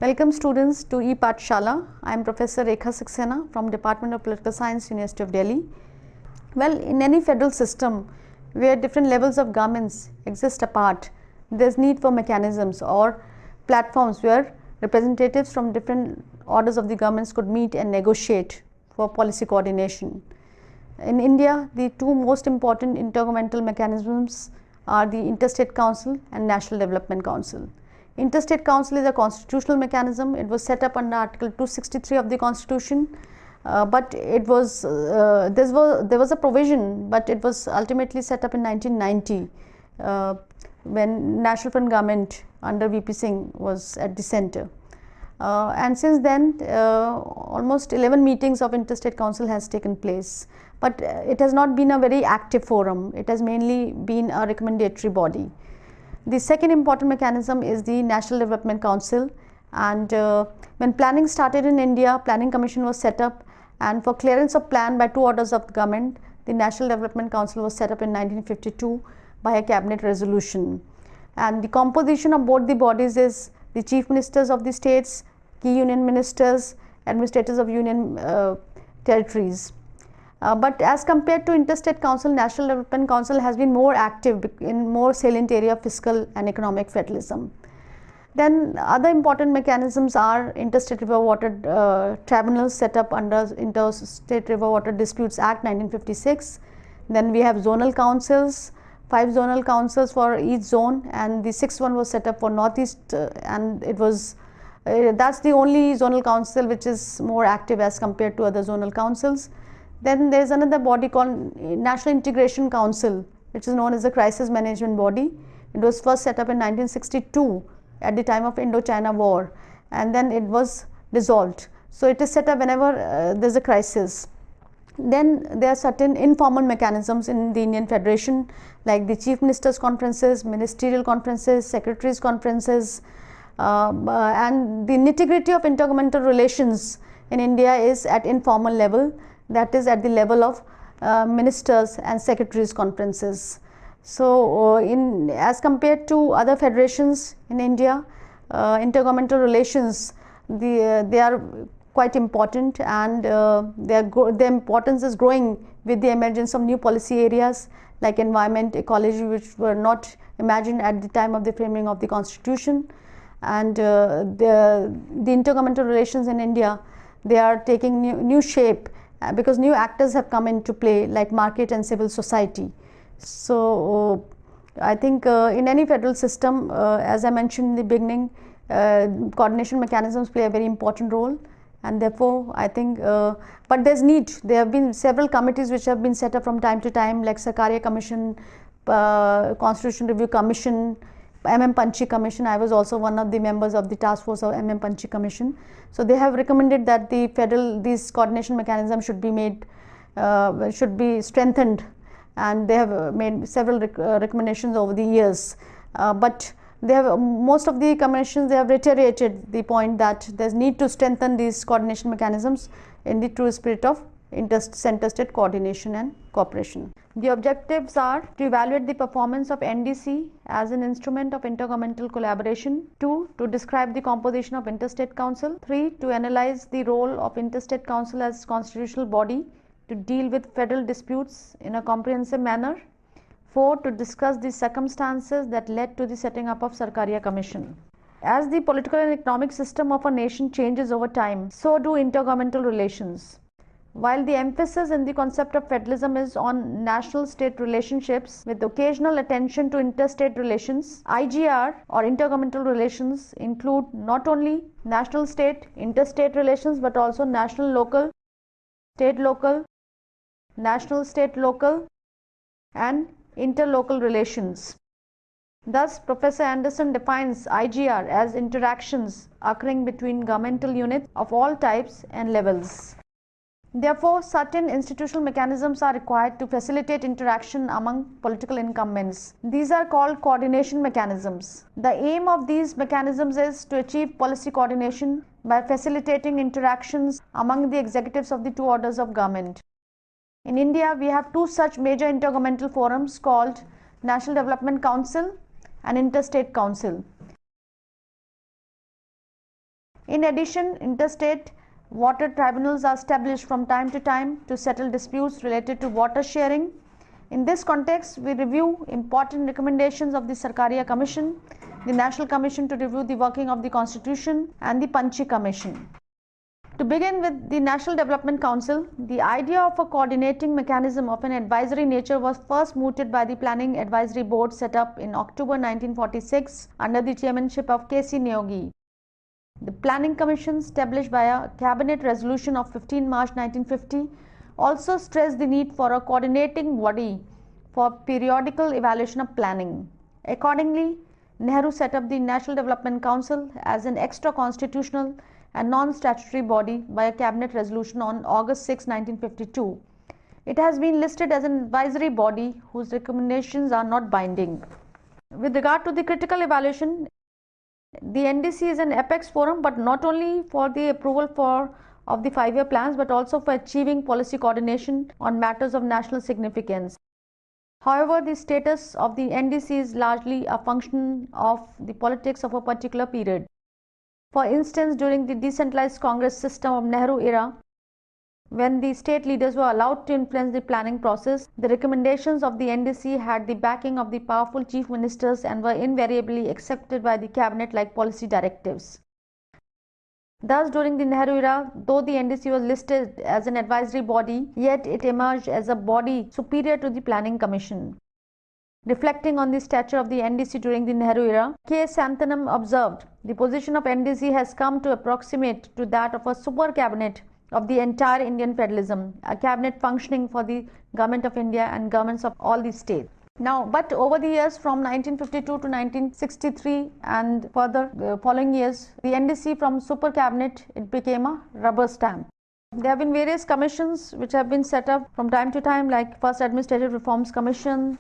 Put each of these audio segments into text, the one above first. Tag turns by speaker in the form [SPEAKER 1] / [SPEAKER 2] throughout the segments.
[SPEAKER 1] Welcome students to E-Pathshala. I am Professor Rekha Saxena from Department of Political Science, University of Delhi. Well, in any federal system where different levels of governments exist apart, there is need for mechanisms or platforms where representatives from different orders of the governments could meet and negotiate for policy coordination. In India, the two most important intergovernmental mechanisms are the Interstate Council and National Development Council. Interstate Council is a constitutional mechanism. It was set up under Article 263 of the Constitution, but it was there was a provision, but it was ultimately set up in 1990 when National Front government under VP Singh was at the center. And since then, almost 11 meetings of Interstate Council has taken place, but it has not been a very active forum. It has mainly been a recommendatory body. The second important mechanism is the National Development Council, and when planning started in India, Planning Commission was set up, and for clearance of plan by two orders of the government, the National Development Council was set up in 1952 by a cabinet resolution. And the composition of both the bodies is the chief ministers of the states, key union ministers, administrators of union territories. But as compared to Interstate Council, National Development Council has been more active in more salient area of fiscal and economic federalism. Then other important mechanisms are Interstate River Water Tribunals set up under Interstate River Water Disputes Act 1956. Then we have zonal councils, 5 zonal councils for each zone, and the 6th one was set up for Northeast, and it was that's the only zonal council which is more active as compared to other zonal councils. Then there is another body called National Integration Council, which is known as the Crisis Management Body. It was first set up in 1962 at the time of Indo-China War, and then it was dissolved. So it is set up whenever there is a crisis. Then there are certain informal mechanisms in the Indian Federation, like the Chief Ministers Conferences, Ministerial Conferences, Secretaries Conferences, and the nitty-gritty of intergovernmental relations in India is at informal level, that is at the level of ministers and secretaries conferences. So as compared to other federations in India, intergovernmental relations, they are quite important, and their importance is growing with the emergence of new policy areas like environment, ecology, which were not imagined at the time of the framing of the constitution. And the intergovernmental relations in India, they are taking new shape because new actors have come into play like market and civil society. So I think in any federal system, as I mentioned in the beginning, coordination mechanisms play a very important role, and therefore I think but there have been several committees which have been set up from time to time, like Sakarya Commission, Constitution Review Commission, Punchhi Commission. I was also one of the members of the task force of Punchhi Commission. So they have recommended that these coordination mechanisms should be strengthened, and they have made several recommendations over the years. But most of the commissions, they have reiterated the point that there is need to strengthen these coordination mechanisms in the true spirit of interstate coordination and cooperation. The objectives are to evaluate the performance of NDC as an instrument of intergovernmental collaboration, 2. to describe the composition of Interstate Council, 3. to analyze the role of Interstate Council as constitutional body to deal with federal disputes in a comprehensive manner, 4. to discuss the circumstances that led to the setting up of Sakarya Commission. As the political and economic system of a nation changes over time, so do intergovernmental relations. While the emphasis in the concept of federalism is on national-state relationships with occasional attention to interstate relations, IGR or intergovernmental relations include not only national-state, interstate relations, but also national-local, state-local, national-state-local, and interlocal relations. Thus, Professor Anderson defines IGR as interactions occurring between governmental units of all types and levels. Therefore, certain institutional mechanisms are required to facilitate interaction among political incumbents. These are called coordination mechanisms. The aim of these mechanisms is to achieve policy coordination by facilitating interactions among the executives of the two orders of government. In India, we have two such major intergovernmental forums called National Development Council and Interstate Council. In addition, interstate water tribunals are established from time to time to settle disputes related to water sharing. In this context, we review important recommendations of the Sarkaria Commission, the National Commission to review the working of the Constitution, and the Punchhi Commission. To begin with the National Development Council, the idea of a coordinating mechanism of an advisory nature was first mooted by the Planning Advisory Board set up in October 1946 under the chairmanship of K.C. Neogi. The Planning Commission, established by a Cabinet resolution of 15 March 1950, also stressed the need for a coordinating body for periodical evaluation of planning. Accordingly, Nehru set up the National Development Council as an extra-constitutional and non-statutory body by a Cabinet resolution on August 6, 1952. It has been listed as an advisory body whose recommendations are not binding. With regard to the critical evaluation, the NDC is an apex forum, but not only for the approval of the 5-year plans, but also for achieving policy coordination on matters of national significance. However, the status of the NDC is largely a function of the politics of a particular period. For instance, during the decentralized Congress system of Nehru era, when the state leaders were allowed to influence the planning process, the recommendations of the NDC had the backing of the powerful chief ministers and were invariably accepted by the cabinet like policy directives. Thus, during the Nehru era, though the NDC was listed as an advisory body, yet it emerged as a body superior to the Planning Commission. Reflecting on the stature of the NDC during the Nehru era, K. Santhanam observed, the position of NDC has come to approximate to that of a super cabinet of the entire Indian federalism, a cabinet functioning for the Government of India and governments of all the states. Now, but over the years from 1952 to 1963 and further following years, the NDC from super cabinet, it became a rubber stamp. There have been various commissions which have been set up from time to time, like first Administrative Reforms Commission,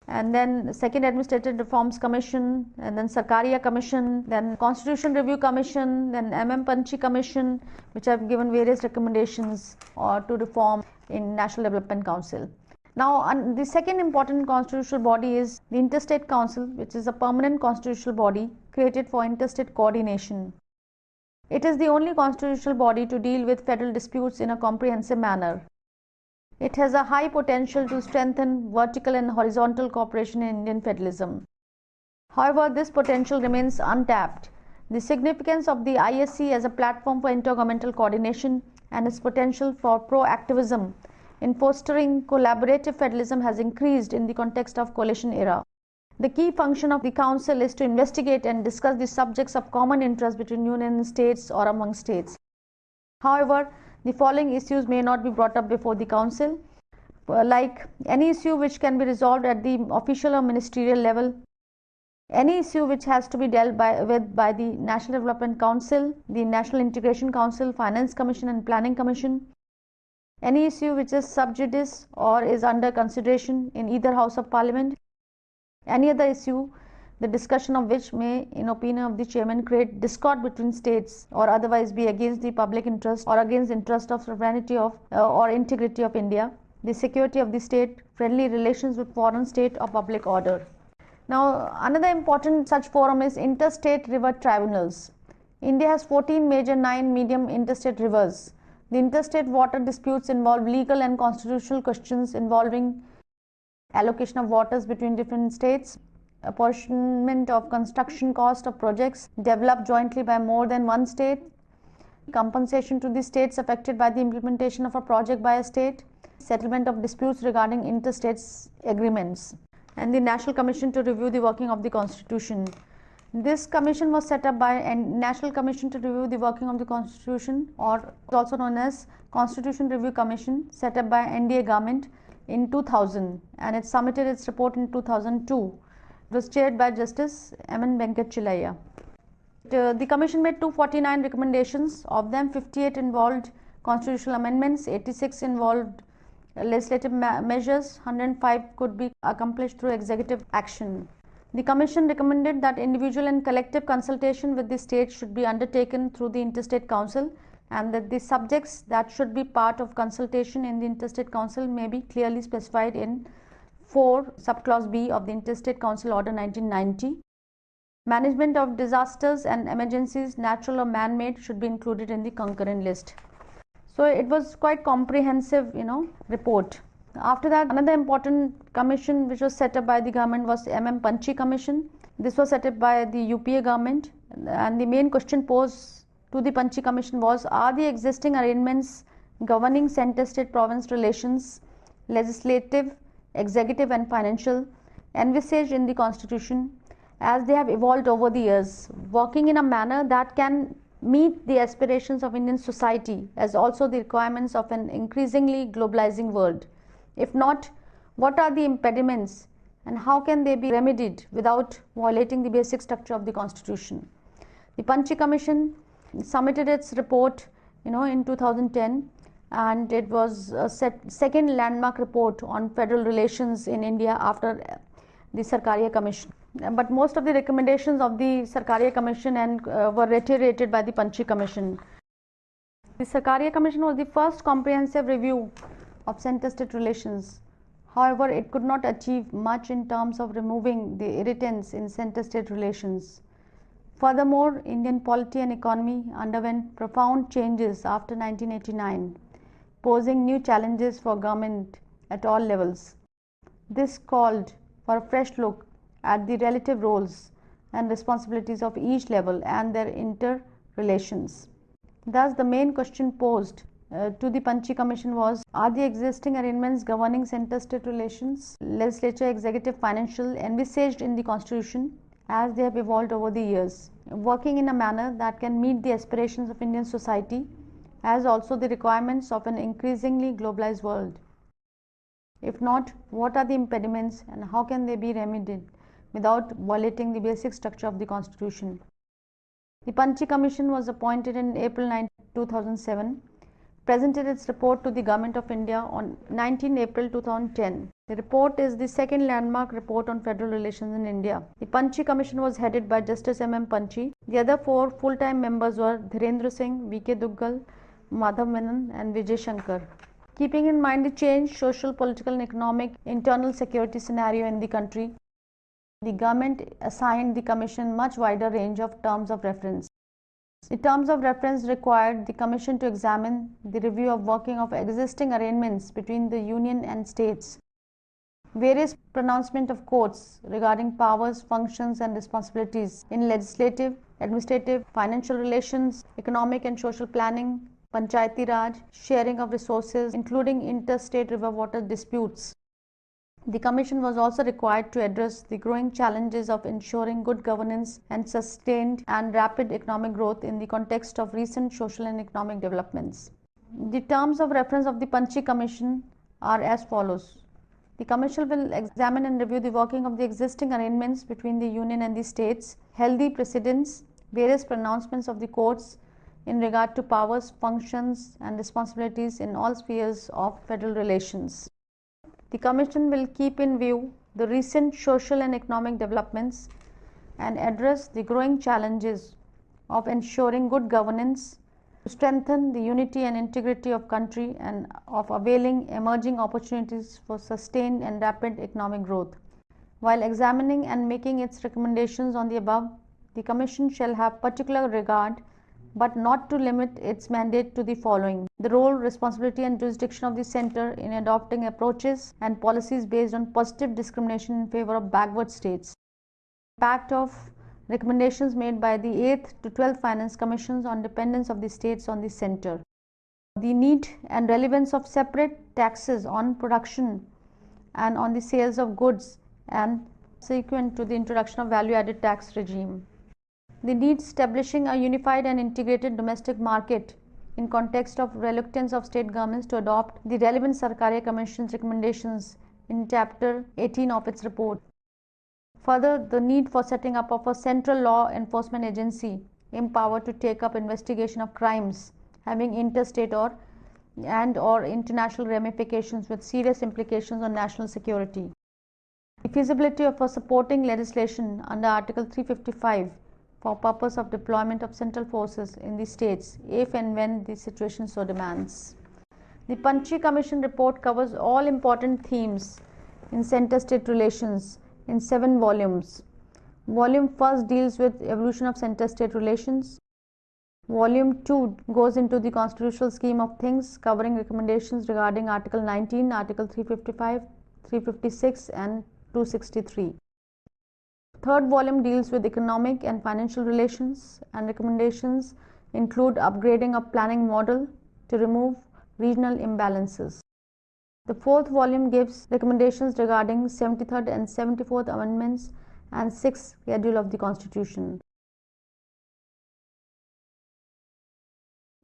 [SPEAKER 1] and then second Administrative Reforms Commission, and then Sarkaria Commission, then Constitution Review Commission, then Punchhi Commission, which have given various recommendations to reform in National Development Council. Now, the second important constitutional body is the Interstate Council, which is a permanent constitutional body created for interstate coordination. It is the only constitutional body to deal with federal disputes in a comprehensive manner. It has a high potential to strengthen vertical and horizontal cooperation in Indian federalism. However, this potential remains untapped. The significance of the ISC as a platform for intergovernmental coordination and its potential for proactivism in fostering collaborative federalism has increased in the context of coalition era. The key function of the Council is to investigate and discuss the subjects of common interest between union states or among states. However, the following issues may not be brought up before the Council, like any issue which can be resolved at the official or ministerial level, any issue which has to be dealt with by the National Development Council, the National Integration Council, Finance Commission and Planning Commission, any issue which is sub judice or is under consideration in either House of Parliament, any other issue the discussion of which may, in opinion of the chairman, create discord between states or otherwise be against the public interest or against interest of sovereignty of or integrity of India, the security of the state, friendly relations with foreign state or public order. Now, another important such forum is interstate river tribunals. India has 14 major, 9 medium interstate rivers. The interstate water disputes involve legal and constitutional questions involving allocation of waters between different states, apportionment of construction cost of projects developed jointly by more than one state, compensation to the states affected by the implementation of a project by a state, settlement of disputes regarding interstate agreements, and the National Commission to review the working of the Constitution. This commission was set up by a National Commission to review the working of the Constitution, or also known as Constitution Review Commission, set up by NDA government in 2000, and it submitted its report in 2002. It was chaired by Justice M.N. Venkat Chilaya. The Commission made 249 recommendations. Of them, 58 involved constitutional amendments, 86 involved legislative measures, 105 could be accomplished through executive action. The Commission recommended that individual and collective consultation with the states should be undertaken through the Interstate Council, and that the subjects that should be part of consultation in the Interstate Council may be clearly specified in 4 subclause B of the Interstate Council Order 1990. Management of disasters and emergencies, natural or man-made, should be included in the concurrent list. So it was quite comprehensive, report. After that, another important commission which was set up by the government was Punchhi Commission. This was set up by the UPA government, and the main question posed to the Punchhi Commission was, are the existing arrangements governing center-state province relations, legislative, executive and financial, envisaged in the constitution as they have evolved over the years, working in a manner that can meet the aspirations of Indian society as also the requirements of an increasingly globalizing world? If not, what are the impediments and how can they be remedied without violating the basic structure of the constitution? The Punchhi Commission submitted its report in 2010, and it was a second landmark report on federal relations in India after the Sarkaria Commission. But most of the recommendations of the Sarkaria Commission were reiterated by the Punchhi Commission. The Sarkaria Commission was the first comprehensive review of center-state relations. However, it could not achieve much in terms of removing the irritants in center-state relations. Furthermore, Indian polity and economy underwent profound changes after 1989, posing new challenges for government at all levels. This called for a fresh look at the relative roles and responsibilities of each level and their interrelations. Thus, the main question posed to the Punchhi Commission was, are the existing arrangements governing center-state relations, legislature, executive, financial, envisaged in the constitution as they have evolved over the years, working in a manner that can meet the aspirations of Indian society as also the requirements of an increasingly globalized world? If not, what are the impediments and how can they be remedied without violating the basic structure of the constitution? The Punchhi Commission was appointed in April 9, 2007, presented its report to the Government of India on 19 April 2010. The report is the second landmark report on federal relations in India. The Punchhi Commission was headed by Justice Punchhi. The other four full-time members were Dhirendra Singh, V.K. Duggal, Madhav Menon and Vijay Shankar. Keeping in mind the changed social, political and economic internal security scenario in the country, the government assigned the Commission much wider range of terms of reference. The terms of reference required the Commission to examine the review of working of existing arrangements between the Union and states, various pronouncement of courts regarding powers, functions and responsibilities in legislative, administrative, financial relations, economic and social planning, Panchayati Raj, sharing of resources, including interstate river water disputes. The Commission was also required to address the growing challenges of ensuring good governance and sustained and rapid economic growth in the context of recent social and economic developments. The terms of reference of the Punchhi Commission are as follows. The Commission will examine and review the working of the existing arrangements between the Union and the states, healthy precedents, various pronouncements of the courts in regard to powers, functions and responsibilities in all spheres of federal relations. The Commission will keep in view the recent social and economic developments and address the growing challenges of ensuring good governance, to strengthen the unity and integrity of country and of availing emerging opportunities for sustained and rapid economic growth. While examining and making its recommendations on the above, the Commission shall have particular regard but not to limit its mandate to the following: the role, responsibility and jurisdiction of the Centre in adopting approaches and policies based on positive discrimination in favour of backward states, impact of recommendations made by the 8th to 12th Finance Commissions on dependence of the states on the Centre, the need and relevance of separate taxes on production and on the sales of goods and subsequent to the introduction of value-added tax regime, the need establishing a unified and integrated domestic market in context of reluctance of state governments to adopt the relevant Sarkaria Commission's recommendations in Chapter 18 of its report. Further, the need for setting up of a central law enforcement agency empowered to take up investigation of crimes having interstate or international ramifications with serious implications on national security. The feasibility of a supporting legislation under Article 355 for purpose of deployment of central forces in the states if and when the situation so demands. The Punchhi Commission report covers all important themes in center-state relations in 7 volumes. Volume 1 deals with evolution of center-state relations. Volume 2 goes into the constitutional scheme of things, covering recommendations regarding Article 19, Article 355, 356 and 263. Third volume deals with economic and financial relations, and recommendations include upgrading of planning model to remove regional imbalances. The fourth volume gives recommendations regarding 73rd and 74th Amendments and 6th Schedule of the Constitution.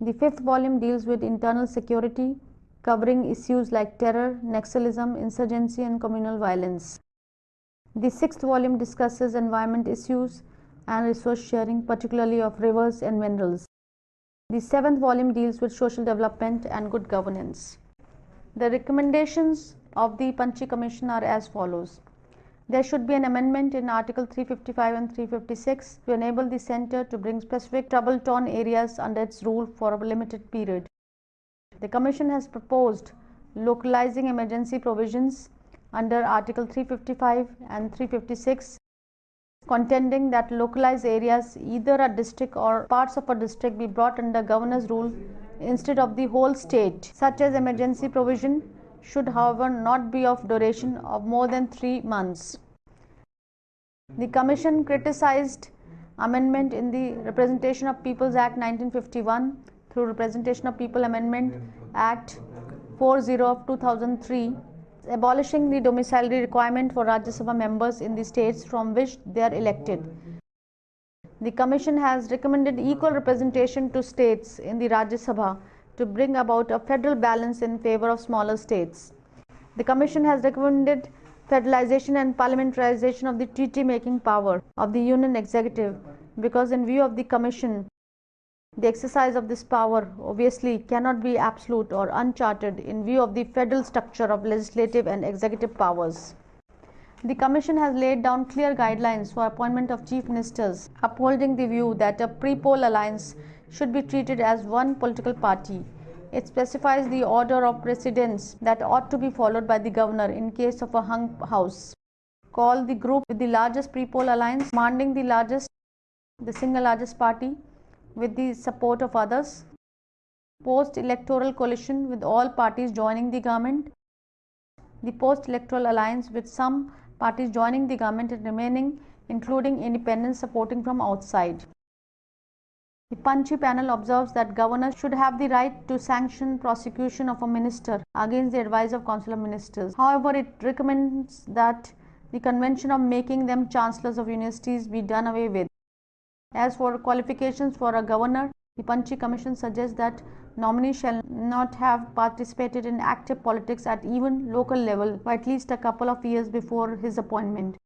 [SPEAKER 1] The fifth volume deals with internal security, covering issues like terror, Naxalism, insurgency and communal violence. The sixth volume discusses environment issues and resource sharing, particularly of rivers and minerals. The seventh volume deals with social development and good governance. The recommendations of the Punchhi Commission are as follows. There should be an amendment in Article 355 and 356 to enable the Centre to bring specific trouble-torn areas under its rule for a limited period. The Commission has proposed localizing emergency provisions under Article 355 and 356, contending that localized areas, either a district or parts of a district, be brought under Governor's rule instead of the whole state. Such as emergency provision should, however, not be of duration of more than 3 months. The Commission criticized amendment in the Representation of Peoples Act 1951 through Representation of People Amendment Act 40 of 2003, abolishing the domiciliary requirement for Rajya Sabha members in the states from which they are elected. The Commission has recommended equal representation to states in the Rajya Sabha to bring about a federal balance in favor of smaller states. The Commission has recommended federalization and parliamentarization of the treaty-making power of the Union Executive because, in view of the Commission, the exercise of this power obviously cannot be absolute or uncharted in view of the federal structure of legislative and executive powers. The Commission has laid down clear guidelines for appointment of chief ministers, upholding the view that a pre-poll alliance should be treated as one political party. It specifies the order of precedence that ought to be followed by the governor in case of a hung house. Call the group with the largest pre-poll alliance, commanding the single largest party with the support of others. Post-electoral coalition with all parties joining the government. The post-electoral alliance with some parties joining the government and remaining, including independents supporting from outside. The Punchhi panel observes that governors should have the right to sanction prosecution of a minister against the advice of Council of Ministers. However, it recommends that the convention of making them chancellors of universities be done away with. As for qualifications for a governor, the Punchhi Commission suggests that nominees shall not have participated in active politics at even local level for at least a couple of years before his appointment.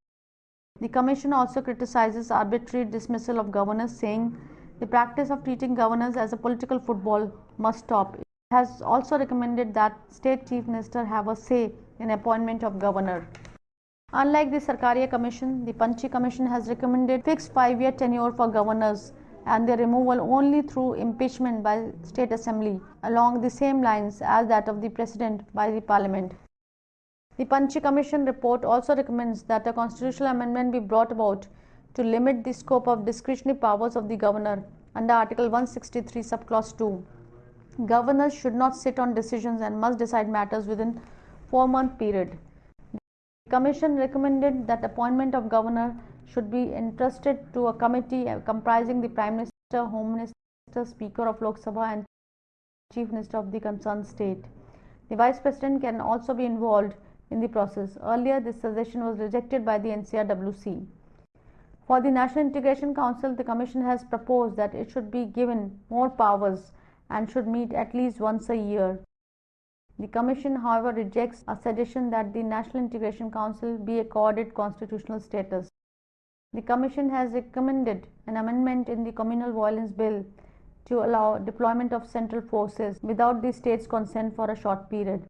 [SPEAKER 1] The Commission also criticizes arbitrary dismissal of governors, saying the practice of treating governors as a political football must stop. It has also recommended that state chief minister have a say in appointment of governor. Unlike the Sarkaria Commission, the Punchhi Commission has recommended fixed 5-year tenure for governors and their removal only through impeachment by State Assembly, along the same lines as that of the President by the Parliament. The Punchhi Commission report also recommends that a constitutional amendment be brought about to limit the scope of discretionary powers of the governor under Article 163 subclause 2. Governors should not sit on decisions and must decide matters within 4-month period. The Commission recommended that appointment of governor should be entrusted to a committee comprising the Prime Minister, Home Minister, Speaker of Lok Sabha and Chief Minister of the concerned state. The Vice President can also be involved in the process. Earlier, this suggestion was rejected by the NCRWC. For the National Integration Council, the Commission has proposed that it should be given more powers and should meet at least once a year. The Commission, however, rejects a suggestion that the National Integration Council be accorded constitutional status. The Commission has recommended an amendment in the Communal Violence Bill to allow deployment of central forces without the state's consent for a short period.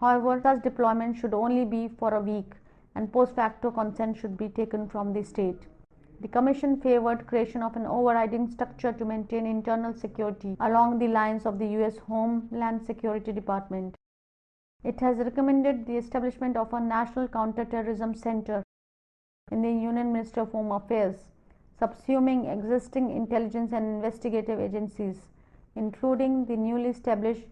[SPEAKER 1] However, such deployment should only be for a week and post facto consent should be taken from the state. The Commission favored creation of an overriding structure to maintain internal security along the lines of the US Homeland Security Department. It has recommended the establishment of a National Counter-Terrorism Center in the Union Ministry of Home Affairs, subsuming existing intelligence and investigative agencies, including the newly established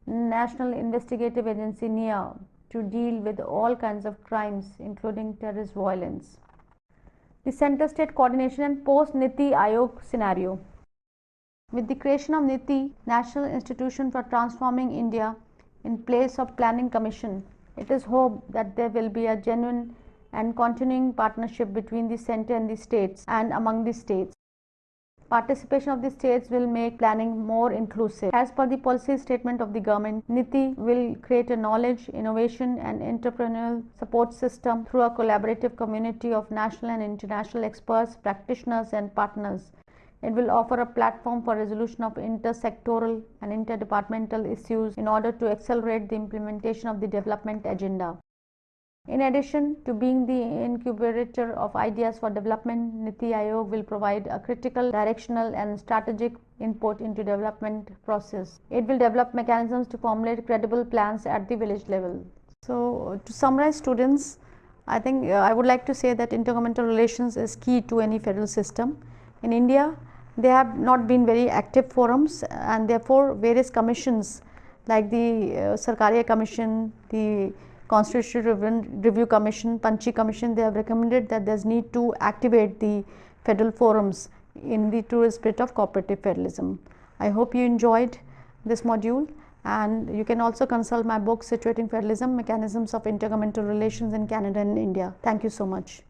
[SPEAKER 1] National Investigative Agency (NIA) to deal with all kinds of crimes, including terrorist violence. The center-state coordination and post-NITI AAYOG scenario. With the creation of NITI, National Institution for Transforming India, in place of Planning Commission, it is hoped that there will be a genuine and continuing partnership between the center and the states and among the states. Participation of the states will make planning more inclusive. As per the policy statement of the government, NITI will create a knowledge, innovation and entrepreneurial support system through a collaborative community of national and international experts, practitioners and partners. It will offer a platform for resolution of intersectoral and interdepartmental issues in order to accelerate the implementation of the development agenda. In addition to being the incubator of ideas for development, NITI AAYOG will provide a critical, directional and strategic input into development process. It will develop mechanisms to formulate credible plans at the village level. So, to summarize, students, I think I would like to say that intergovernmental relations is key to any federal system. In India, they have not been very active forums, and therefore various commissions like the Sarkariya Commission, the Constitutional Review Commission, Punchhi Commission, they have recommended that there is need to activate the federal forums in the true spirit of cooperative federalism. I hope you enjoyed this module, and you can also consult my book Situating Federalism, Mechanisms of Intergovernmental Relations in Canada and India. Thank you so much.